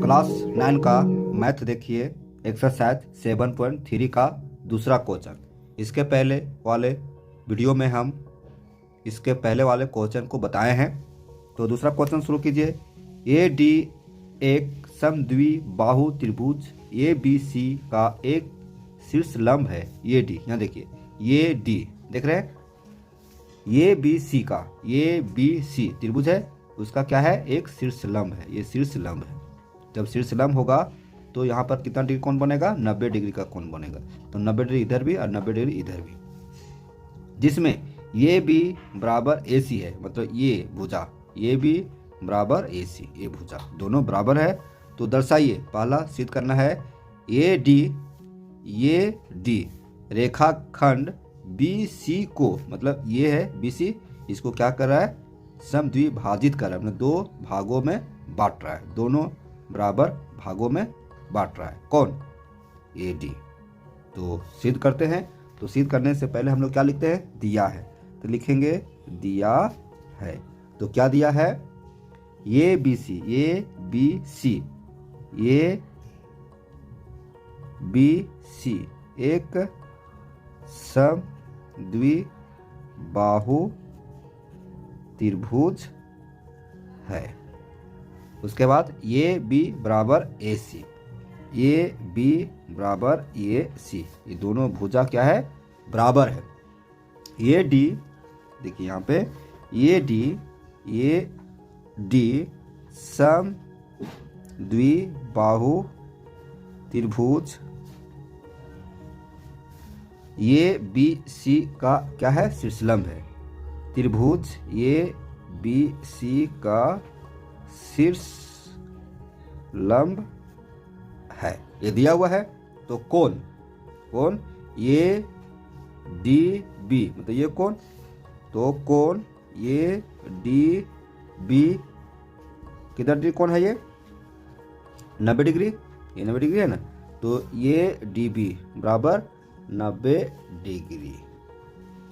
Class 9 का math देखिए exercise 7.3 का दूसरा क्वेश्चन। इसके पहले वाले वीडियो में हम इसके पहले वाले क्वेश्चन को बताए हैं। तो दूसरा क्वेश्चन शुरू कीजिए। ए डी एक समद्विबाहु त्रिभुज ए बी सी का एक शीर्ष लंब है। ये डी, यहाँ देखिए ये डी देख रहे हैं, ये बी सी का ये बी सी त्रिभुज है, उसका क्या है, एक शीर्ष लंब है। ये शीर्ष लंब है। जब शीर्ष लंब होगा तो यहाँ पर कितना डिग्री कोण बनेगा, 90 डिग्री का कोण बनेगा। तो 90 डिग्री इधर भी और 90 डिग्री इधर भी, जिसमें ये बी बराबर ए सी है, मतलब ये भुजा ये बी बराबर ए सी, ये भुजा दोनों बराबर है। तो दर्शाइए, पहला सिद्ध करना है ये डी रेखाखंड बी सी को, मतलब ये है बी सी, इसको क्या कर रहा है, समद्विभाजित कर रहा है, मतलब दो भागों में बांट रहा है, दोनों बराबर भागों में बांट रहा है। कौन, ए डी। तो सिद्ध करते हैं। तो सिद्ध करने से पहले हम लोग क्या लिखते हैं, दिया है। तो लिखेंगे दिया है। तो क्या दिया है, ये बी सी ये बी सी ये बी सी एक समद्विबाहु त्रिभुज है। उसके बाद ये बी बराबर ए सी, ये बी बराबर ए सी, ये दोनों भुजा क्या है, बराबर है। ये डी देखिए यहाँ पे, ये डी समद्विबाहु त्रिभुज ये बी सी का क्या है, शीर्षलंब है। त्रिभुज ये बी सी का शीर्ष लंब है, ये दिया हुआ है। तो कौन ये डी बी, मतलब ये कौन, तो कौन ये डी बी किधर डिग्री कौन है, ये 90 डिग्री, ये 90 डिग्री है ना। तो ये डी बी बराबर 90 डिग्री,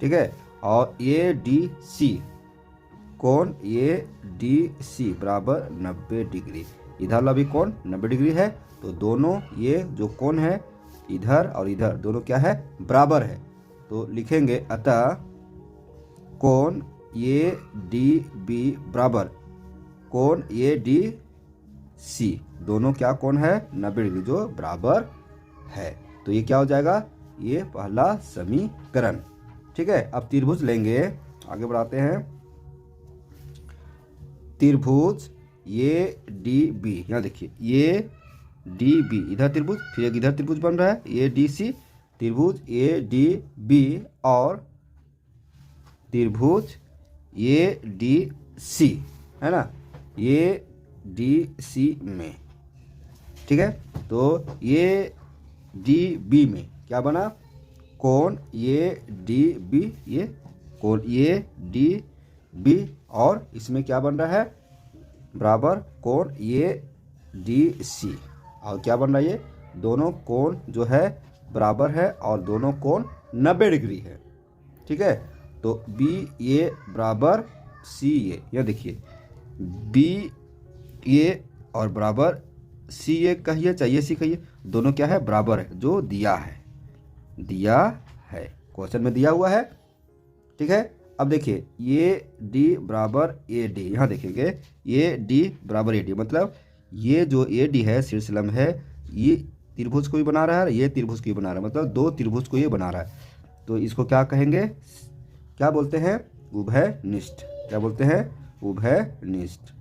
ठीक है। और ये डी सी कौन, ये डी सी बराबर 90 डिग्री, इधर वाला भी कौन 90 डिग्री है। तो दोनों ये जो कोण है इधर और इधर दोनों क्या है, बराबर है। तो लिखेंगे अतः कोण ये डी बी बराबर कोण ये डी सी, दोनों क्या कोण है, 90 डिग्री, जो बराबर है। तो ये क्या हो जाएगा, ये पहला समीकरण, ठीक है। अब त्रिभुज लेंगे, आगे बढ़ाते हैं। त्रिभुज ये डी बी, यहाँ देखिए ये डी बी, इधर त्रिभुज, फिर एक इधर त्रिभुज बन रहा है, ये डी सी, त्रिभुज ए डी बी और त्रिभुज ये डी सी, है ना, ये डी सी में, ठीक है। तो ये डी बी में क्या बना, कोण ये डी बी, ये कोण ये डी बी, और इसमें क्या बन रहा है, बराबर कोण ये डी सी, और क्या बन रहा है, ये दोनों कोण जो है बराबर है और दोनों कोण 90 डिग्री है, ठीक है। तो बी ये बराबर सी ये, यह देखिए बी ये और बराबर सी ये कहिए चाहिए सी कहिए, दोनों क्या है, बराबर है, जो दिया है क्वेश्चन में दिया हुआ है, ठीक है। अब देखिए ये डी बराबर ए डी, यहाँ देखेंगे ये डी बराबर ए डी, मतलब ये जो ए डी है शीर्षलंब है, ये त्रिभुज को भी बना रहा है, ये त्रिभुज को भी बना रहा है, मतलब दो त्रिभुज को ये बना रहा है। तो इसको क्या कहेंगे, क्या बोलते हैं, उभयनिष्ठ, क्या बोलते हैं, उभयनिष्ठ,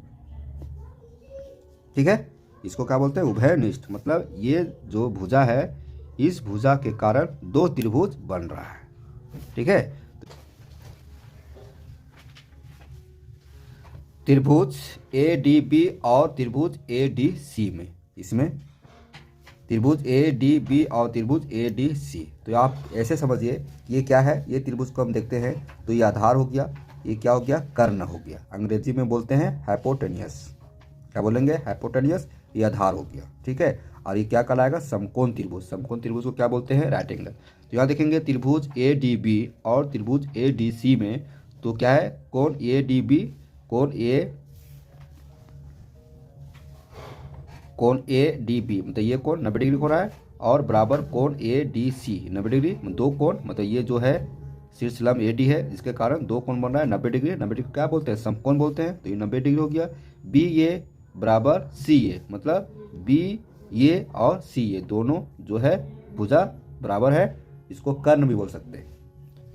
ठीक है। इसको क्या बोलते हैं, उभयनिष्ठ, मतलब ये जो भुजा है इस भुजा के कारण दो त्रिभुज बन रहा है, ठीक है। त्रिभुज ए डी बी और त्रिभुज ए डी सी में, इसमें त्रिभुज ए डी बी और त्रिभुज ए डी सी, तो आप ऐसे समझिए ये क्या है, ये त्रिभुज को हम देखते हैं तो ये आधार हो गया, ये क्या हो गया, कर्ण हो गया, अंग्रेजी में बोलते हैं हाइपोटेनियस, क्या बोलेंगे, हाइपोटेनियस, ये आधार हो गया, ठीक है। और ये क्या कहलाएगा, समकोण त्रिभुज, समकोण त्रिभुज को क्या बोलते हैं, राइट एंगल। तो यहाँ देखेंगे त्रिभुज ए डी बी और त्रिभुज ए डी सी में, तो क्या है, कोण ए डी बी, कोण ए कोण ए डी बी, मतलब ये कोण 90 डिग्री हो रहा है, और बराबर कोण ए डी सी 90 डिग्री, दो कोण, मतलब ये जो है शीर्ष लंब ए डी है, जिसके कारण दो कोण बन रहा है 90 डिग्री। 90 डिग्री क्या बोलते हैं, समकोण बोलते हैं, तो ये 90 डिग्री हो गया। बी ए बराबर सी ए, मतलब बी ए और सी ए दोनों जो है भुजा बराबर है, इसको कर्ण भी बोल सकते हैं।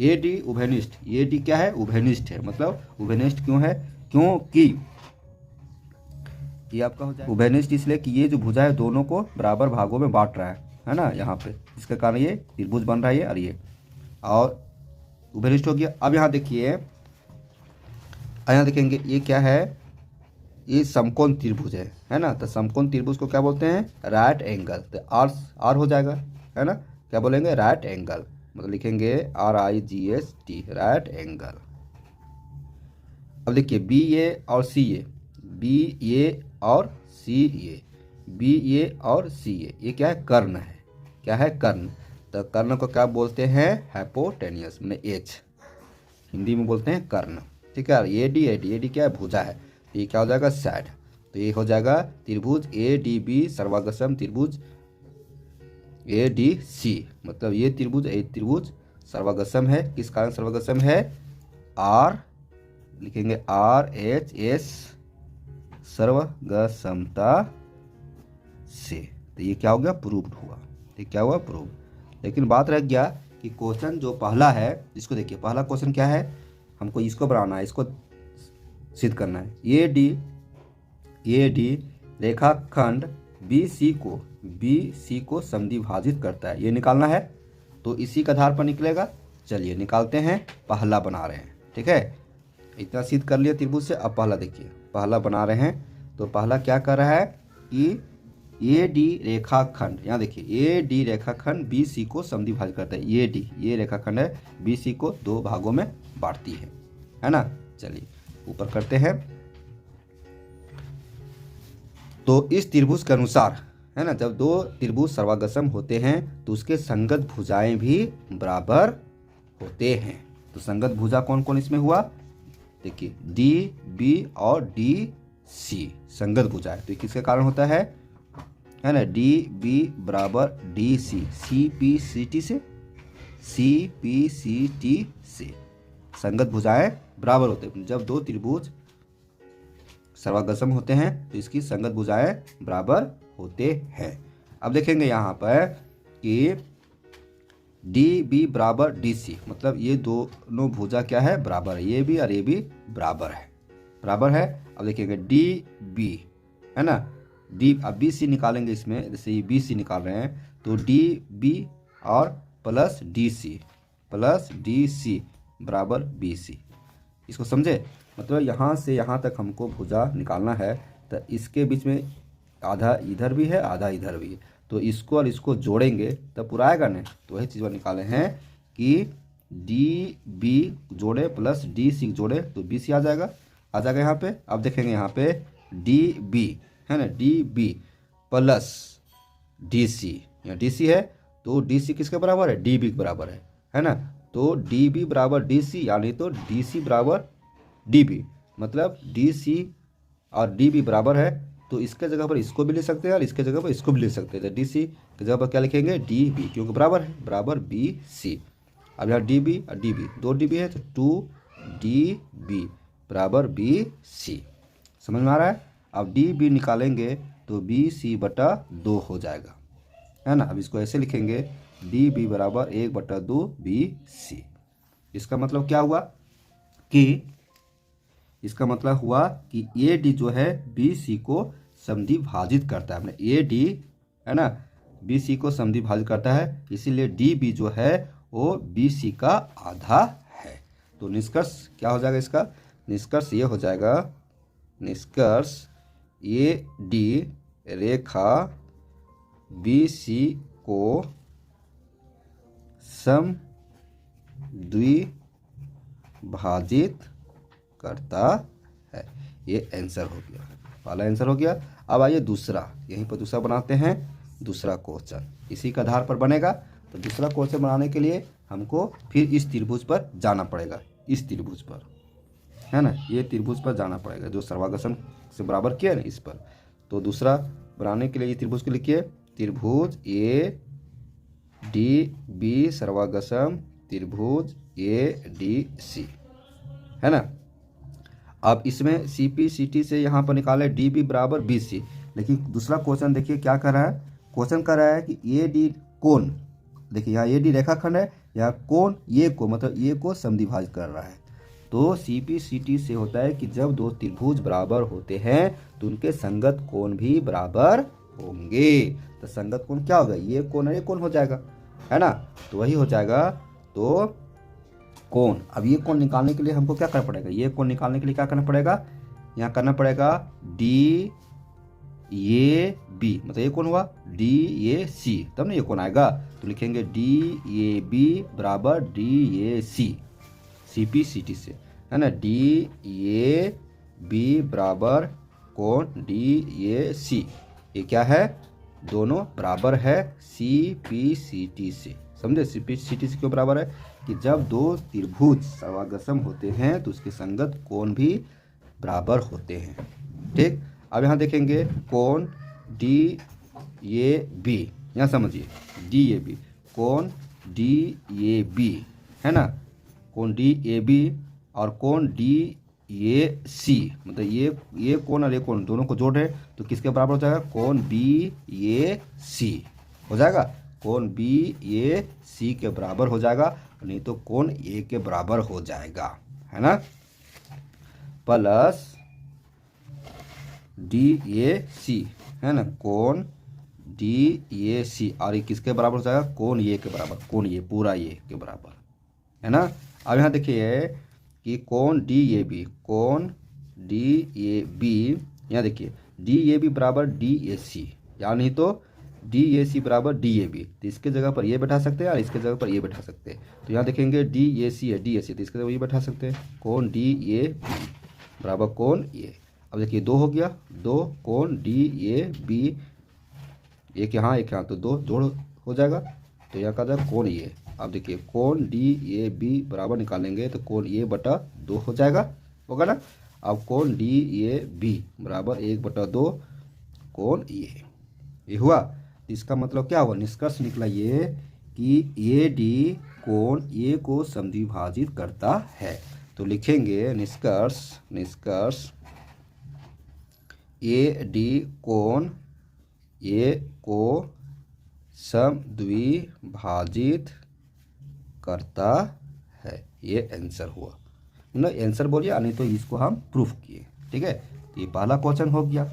ए डी उभयनिष्ठ, ए डी क्या है, उभयनिष्ठ है, मतलब उभयनिष्ठ क्यों है, क्योंकि ये आपका हो जाएगा उभयनिष्ठ इसलिए कि ये जो भुजा है दोनों को बराबर भागों में बांट रहा है ना यहाँ पे, इसके कारण ये त्रिभुज बन रहा है ये, और उभयनिष्ठ हो गया। अब यहाँ देखिए, यहाँ देखेंगे ये क्या है, ये समकोण त्रिभुज है ना, तो समकोण त्रिभुज को क्या बोलते हैं, राइट एंगल, तो आर हो जाएगा, है ना, क्या बोलेंगे, राइट एंगल, मतलब लिखेंगे RIGST, राइट एंगल। अब देखिए बी ए और सी ए, बी ए और सी ए, बी ए और सी ए, ये क्या है, कर्ण है, क्या है, कर्ण। तो कर्ण को क्या बोलते हैं, हाइपोटेनियस, मैंने एच हिंदी में बोलते हैं कर्ण, ठीक है। ए डी क्या है, भुजा है, तो ये क्या हो जाएगा, साइड, तो ये हो जाएगा त्रिभुज ए डी बी सर्वागसम त्रिभुज ए डी सी, मतलब ये त्रिभुज सर्वागसम है, किस कारण सर्वागसम है, आर लिखेंगे RHS सर्वगसमता से, तो ये क्या हो गया, प्रूव्ड हुआ, ये क्या हुआ, प्रूव। लेकिन बात रह गया कि क्वेश्चन जो पहला है, इसको देखिए, पहला क्वेश्चन क्या है, हमको इसको बनाना है, इसको सिद्ध करना है। ए डी रेखाखंड बी सी को समद्विभाजित करता है, ये निकालना है, तो इसी के आधार पर निकलेगा। चलिए निकालते हैं, पहला बना रहे हैं, ठीक है, इतना सिद्ध कर लिया त्रिभुज से। अब पहला देखिए, पहला बना रहे हैं, तो पहला क्या कर रहा है कि ए डी रेखाखंड, यहाँ देखिए ए डी रेखाखंड बी सी को समद्विभाजित करता है, ये रेखाखंड है, बी सी को दो भागों में बांटती है ना। चलिए ऊपर करते हैं, तो इस त्रिभुज के अनुसार, है ना, जब दो त्रिभुज सर्वागसम होते हैं तो उसके संगत भुजाएं भी बराबर होते हैं। तो संगत भुजा कौन कौन इसमें हुआ, देखिए डी बी और डी सी संगत भुजा है, तो किसके कारण होता है ना, डी बी बराबर D C, C P C T से संगत भुजाएं बराबर होते हैं। जब दो त्रिभुज सर्वागसम होते हैं तो इसकी संगत भुजाएं बराबर होते हैं। अब देखेंगे यहाँ पर कि डी बी बराबर डी सी, मतलब ये दोनों भुजा क्या है, बराबर है, ये भी और ये भी बराबर है। अब देखेंगे डी बी, है ना, डी, अब बी सी निकालेंगे इसमें, जैसे ये बी सी निकाल रहे हैं, तो डी बी और प्लस डी सी बराबर बी सी, इसको समझे, मतलब यहाँ से यहाँ तक हमको भुजा निकालना है, तो इसके बीच में आधा इधर भी है आधा इधर भी है, तो इसको और इसको जोड़ेंगे तब पूरा आएगा ना। तो वही चीज़ निकाले हैं कि डी बी जोड़े प्लस डी सी जोड़े तो बी सी आ जाएगा यहाँ पे। अब देखेंगे यहाँ पे डी बी, है ना, D B plus D C, यहाँ डी सी है, तो डी सी किसके बराबर है, डी बी के बराबर है ना, तो डी बी बराबर डी सी, यानी तो डी सी बराबर डी बी, मतलब डी सी और डी बी बराबर है, तो इसके जगह पर इसको भी ले सकते हैं और इसके जगह पर इसको भी ले सकते हैं। तो डी सी की जगह पर क्या लिखेंगे, डी बी, क्योंकि बराबर है, बराबर बी सी। अब यहाँ डी बी और डी बी, दो डी बी है, तो टू डी बी बराबर बी सी, समझ में आ रहा है। अब डी बी निकालेंगे तो बी सी बटा 2 हो जाएगा, है ना। अब इसको ऐसे लिखेंगे, डी बी बराबर 1/2 बी सी। इसका मतलब क्या हुआ कि ए डी जो है बी सी को समद्विभाजित करता है, अपने ए डी, है ना, बी सी को समद्विभाजित करता है, इसीलिए डी बी जो है वो बी सी का आधा है। तो निष्कर्ष क्या हो जाएगा, इसका निष्कर्ष ये हो जाएगा, निष्कर्ष A D Rekha B C को समद्विभाजित करता है। ये आंसर हो गया, पहला आंसर हो गया। अब आइए दूसरा, यहीं पर दूसरा बनाते हैं, दूसरा क्वेश्चन इसी के आधार पर बनेगा। तो दूसरा क्वेश्चन बनाने के लिए हमको फिर इस त्रिभुज पर जाना पड़ेगा, इस त्रिभुज पर, है ना, ये त्रिभुज पर जाना पड़ेगा जो सर्वागसम से बराबर किया ना, इस पर। तो दूसरा बनाने के लिए ये त्रिभुज को लिखिए, त्रिभुज ए डी बी सर्वागसम त्रिभुज ए डी सी, है ना। अब इसमें सी पी सी टी से यहाँ पर निकाले डी बी बराबर बी सी, लेकिन दूसरा क्वेश्चन देखिए क्या कर रहा है, क्वेश्चन कर रहा है कि ए डी कोण, देखिए यहाँ ए डी रेखाखंड है, यहाँ कोण ये को मतलब ये को समद्विभाजित कर रहा है। तो सी पी सी टी से होता है कि जब दो त्रिभुज बराबर होते हैं तो उनके संगत कोण भी बराबर होंगे। तो संगत कोण क्या होगा, ये कोण और ये कोण हो जाएगा, है ना। तो वही हो जाएगा। तो कोण, अब ये कोण निकालने के लिए हमको क्या करना पड़ेगा, ये कोण निकालने के लिए क्या करना पड़ेगा, यहाँ करना पड़ेगा डी ए बी, मतलब ये कोण हुआ डी ए सी, तब ना ये कोण आएगा। तो लिखेंगे डी ए बी बराबर D A C, C P C T से, है ना। डी ए बी बराबर कोण डी ए सी, ये क्या है, दोनों बराबर है सी पी सी टी से, समझे। सी पी सी टी से क्यों बराबर है कि जब दो त्रिभुज सर्वागसम होते हैं तो उसके संगत कोण भी बराबर होते हैं, ठीक। अब यहाँ देखेंगे कोण डी ए बी, यहाँ समझिए डी ए बी, कोण डी ए बी, है ना, कोण डी ए बी और कोण डी ए सी, मतलब ये कोण और ये कोण दोनों को जोड़ है तो किसके बराबर हो जाएगा, कोण बी ए सी हो जाएगा, कोण बी ए सी के बराबर हो जाएगा, नहीं तो कोण ए के बराबर हो जाएगा, है ना। प्लस डी ए सी, है ना, कोण डी ए सी, और ये किसके बराबर हो जाएगा, कोण ए के बराबर, कोण ए पूरा ए के बराबर, है ना। अब यहाँ देखिए कि कोण डी ए बी, कोण डी ए बी, यहाँ देखिए डी ए बी बराबर डी ए सी, या नहीं तो डी ए सी बराबर डी ए बी, तो इसके जगह पर ये बैठा सकते हैं और इसके जगह पर ये बैठा सकते हैं। तो यहाँ देखेंगे डी ए सी है, डी ए सी, तो इसके जगह ये बैठा सकते हैं, कोण डी ए बी बराबर कोण ए। अब देखिए दो हो गया, दो कोण डी ए बी, एक यहाँ एक यहाँ, तो दो जोड़ हो जाएगा, तो यहाँ का जाएगा कोण ए। अब देखिए कोण डी ए बी बराबर निकालेंगे तो कोण ए बटा दो हो जाएगा, होगा ना। अब कोण डी ए बी बराबर एक बटा दो कोण ये हुआ। इसका मतलब क्या हुआ, निष्कर्ष निकला ये कि ए डी कोण ए को समद्विभाजित करता है। तो लिखेंगे निष्कर्ष ए डी कोण ए को समद्विभाजित करता है, ये आंसर हुआ ना। आंसर बोलिए, नहीं तो इसको हम प्रूफ किए, ठीक है। ये पहला क्वेश्चन हो गया।